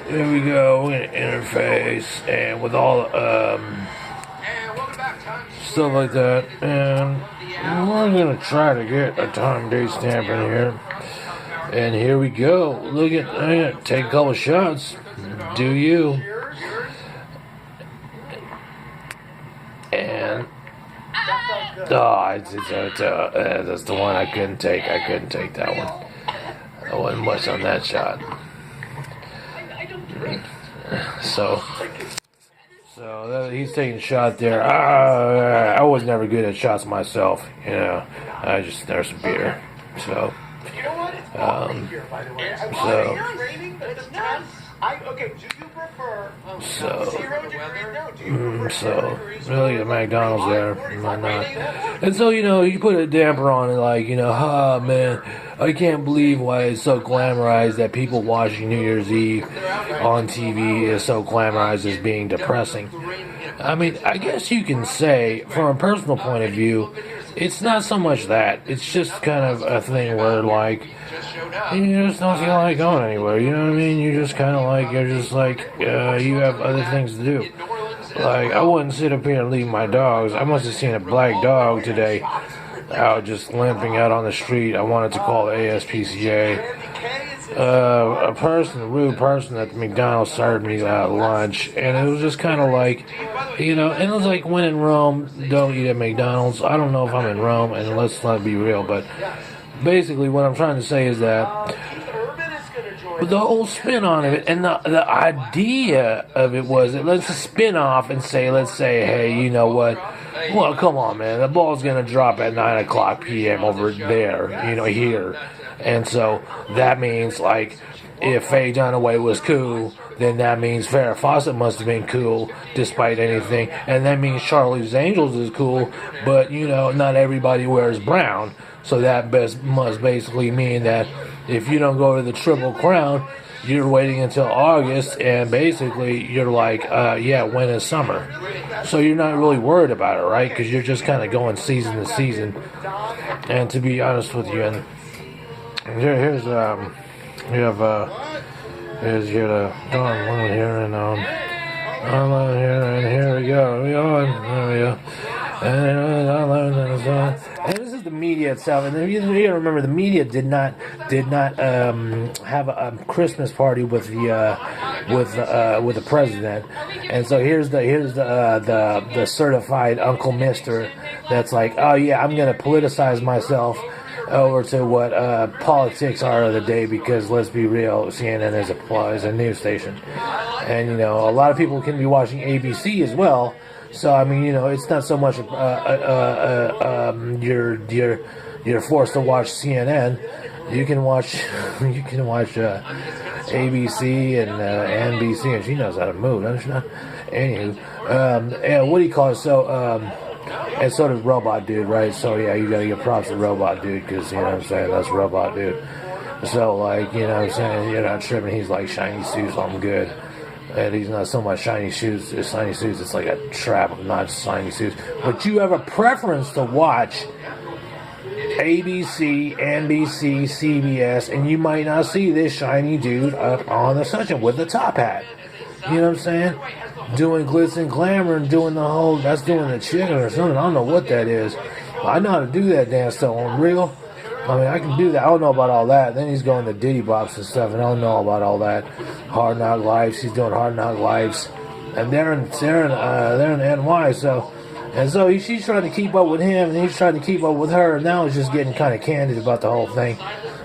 here we go. We're gonna interface and with all stuff like that, and we're gonna try to get a time date stamp in here. And here we go. Look at take a couple shots. Do you? And that's the one I couldn't take. I couldn't take that one. I wasn't much on that shot. So he's taking a shot there. I was never good at shots myself. I just there's some beer. So. So really at McDonald's there and whatnot. And so, you put a damper on it like, man, I can't believe why it's so glamorized that people watching New Year's Eve on TV is so glamorized as being depressing. I mean, I guess you can say, from a personal point of view, it's not so much that. It's just kind of a thing where, like, you just don't feel like going anywhere. You know what I mean? You're just kind of like, you have other things to do. Like, I wouldn't sit up here and leave my dogs. I must have seen a black dog today out just limping out on the street. I wanted to call the ASPCA. A rude person at the McDonald's served me lunch, and it was just kind of like, and it was like, when in Rome, don't eat at McDonald's. I don't know if I'm in Rome, and let's not be real, but basically what I'm trying to say is that the whole spin on it, and the idea of it was that let's spin off and let's say, hey, you know what? Well, come on, man. The ball's going to drop at 9 o'clock p.m. over there, here. And so that means, like, if Faye Dunaway was cool, then that means Farrah Fawcett must have been cool despite anything. And that means Charlie's Angels is cool, but, not everybody wears brown. So that must basically mean that if you don't go to the Triple Crown, you're waiting until August, and basically you're like, when is summer? So you're not really worried about it, right? Because you're just kind of going season to season. And to be honest with you, and here's the Dawn Moon here, and here we go. There we go. And this is the media itself, and you gotta remember the media did not have a Christmas party with the president, and so here's the certified Uncle Mister that's like, oh yeah, I'm gonna politicize myself over to what politics are of the day, because let's be real, CNN is a news station, and a lot of people can be watching ABC as well. So I mean, it's not so much you're forced to watch CNN. You can watch ABC and NBC, and she knows how to move, doesn't she? Anywho, and what do you call it? So and so does Robot Dude, right? So yeah, you gotta give props to Robot Dude, because what I'm saying, that's Robot Dude. So like, what I'm saying, you're not tripping. He's like, shiny suits, I'm good. And he's not so much shiny suits. It's like a trap of not shiny suits. But you have a preference to watch ABC, NBC, CBS, and you might not see this shiny dude up on the sunshine with the top hat. You know what I'm saying? Doing glitz and glamour and doing that's doing the chicken or something. I don't know what that is. I know how to do that dance though on real. I mean, I can do that. I don't know about all that. Then he's going to Diddy Bops and stuff, and I don't know about all that. Hard Knock Lives. He's doing Hard Knock Lives, and they're in NY. So she's trying to keep up with him, and he's trying to keep up with her. And now it's just getting kind of candid about the whole thing,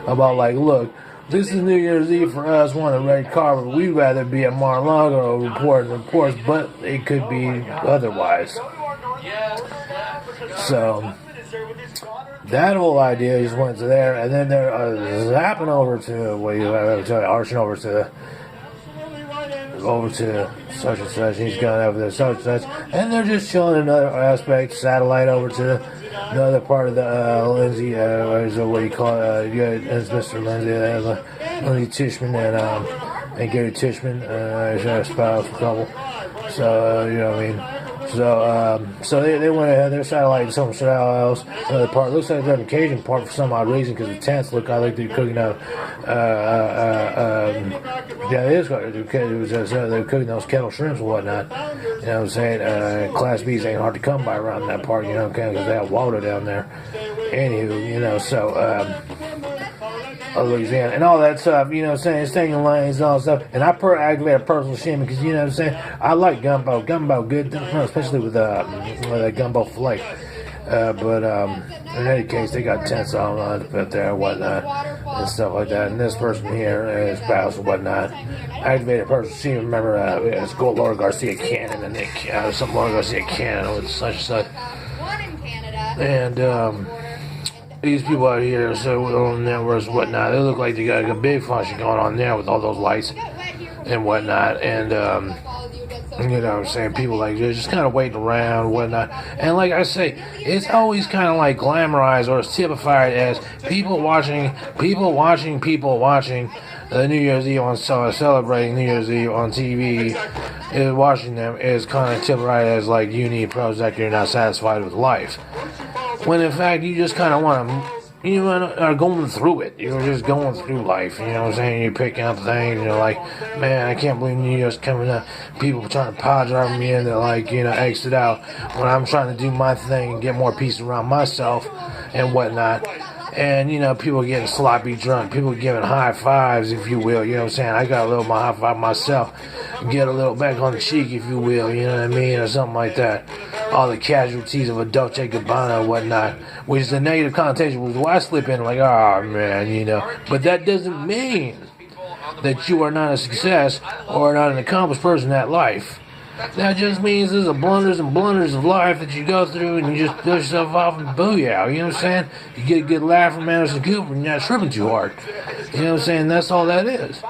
about like, look, this is New Year's Eve for us. We're on a red carpet. We'd rather be at Mar-a-Lago reporting reports, but it could be otherwise. So that whole idea just went to there, and then they're zapping over to arching over to such and such. He's going over there such and such, and they're just chilling another aspect, satellite over to another part of the Lindsay. What do you call it? It's Mr. Lindsay Tishman and Gary Tishman, a spouse couple. So what I mean. So they went ahead. They're satelliting somewhere else. Another part looks like they're in Cajun part for some odd reason because the tents look like they're cooking out. Yeah, it is. They're cooking those kettle shrimps and whatnot. You know what I'm saying? Class B's ain't hard to come by around that part. You know, because they have water down there. Anywho, you know, so. Louisiana and all that stuff, you know what I'm saying, staying in lanes and all that stuff. And I activate a personal shame because, you know what I'm saying, I like gumbo. Gumbo good, especially with a gumbo flake. But in any case, they got tents all up there and whatnot and stuff like that. And this person here, his spouse and whatnot, activated personal shame. Remember, it's called Laura Garcia Cannon and some Laura Garcia Cannon with such and such. And these people out here, so on networks and whatnot, they look like they got a big function going on there with all those lights and whatnot. And, you know what I'm saying, people like they're just kind of waiting around and whatnot. And like I say, it's always kind of like glamorized or typified as people watching the New Year's Eve on celebrating New Year's Eve on TV. Is watching them is kind of typified as like you need Prozac, you're not satisfied with life. When in fact you just kind of want to, you are going through it. You're just going through life. You know what I'm saying? You're picking up things. You're like, man, I can't believe New Year's coming up. People trying to pile drive me in to exit out when I'm trying to do my thing and get more peace around myself and whatnot. And, you know, people getting sloppy drunk. People giving high fives, if you will. You know what I'm saying? I got a little my high five myself. Get a little back on the cheek, if you will. You know what I mean? Or something like that. All the casualties of a Dolce & Gabbana and whatnot. Which is a negative connotation. Which is why I slip in like, oh, man, you know. But that doesn't mean that you are not a success or not an accomplished person in that life. That just means there's blunders and blunders of life that you go through and you just dust yourself off and booyah, you know what I'm saying? You get a good laugh from Anderson Cooper and you're not tripping too hard. You know what I'm saying? That's all that is.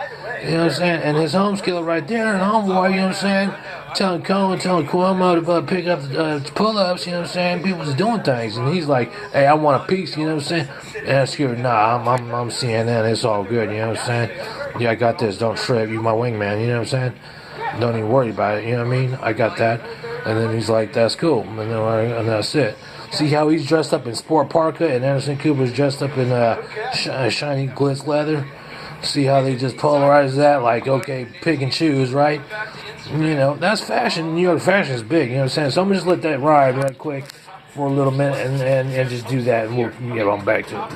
You know what I'm saying? And his home skill right there and homeboy, you know what I'm saying? Telling Cuomo to pick up the pull-ups, you know what I'm saying? People's doing things. And he's like, hey, I want a piece, you know what I'm saying? And Scooter, nah, I'm CNN, it's all good, you know what I'm saying? Yeah, I got this, don't trip, you my wingman, you know what I'm saying? Don't even worry about it, you know what I mean? I got that. And then he's like, that's cool. And that's it. See how he's dressed up in sport parka and Anderson Cooper's dressed up in shiny glitz leather? See how they just polarize that? Like, okay, pick and choose, right? You know, that's fashion. New York fashion is big, you know what I'm saying? So I'm going to just let that ride right quick for a little minute and just do that, and we'll get on back to it.